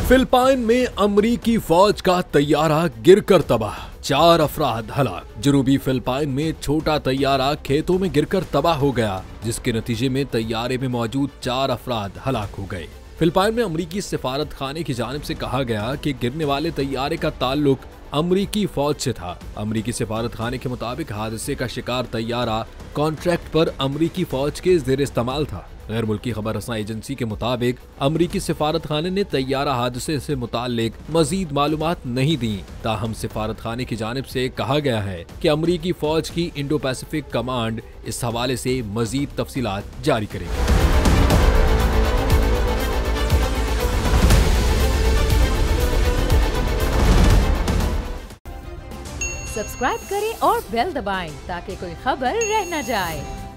Philippine में अमरीकी फौज का तैयारा गिरकर तबाह, 4 अफराद हलाक। जनूबी फिलिपाइन में छोटा तैयारा खेतों में गिरकर तबाह हो गया, जिसके नतीजे में तैयारे में मौजूद 4 अफराद हलाक हो गए। फिलिपाइन में अमरीकी सिफारत खाने की जानिब से कहा गया कि गिरने वाले तैयारे का ताल्लुक अमरीकी फौज से था। अमरीकी सिफारत खाने के मुताबिक हादसे का शिकार तैयारा कॉन्ट्रैक्ट पर अमरीकी फौज के ज़ेर इस्तेमाल था। गैर मुल्की खबर रसां एजेंसी के मुताबिक अमरीकी सिफारत खाने ने तैयारा हादसे से मुताल्लिक मजीद मालूमात नहीं दी। ताहम सिफारत खाने की जानिब से कहा गया है कि अमरीकी फौज की इंडो पैसिफिक कमांड इस हवाले से मजीद तफसीलात जारी करेगी। सब्सक्राइब करें और बेल दबाएं ताकि कोई खबर रह न जाए।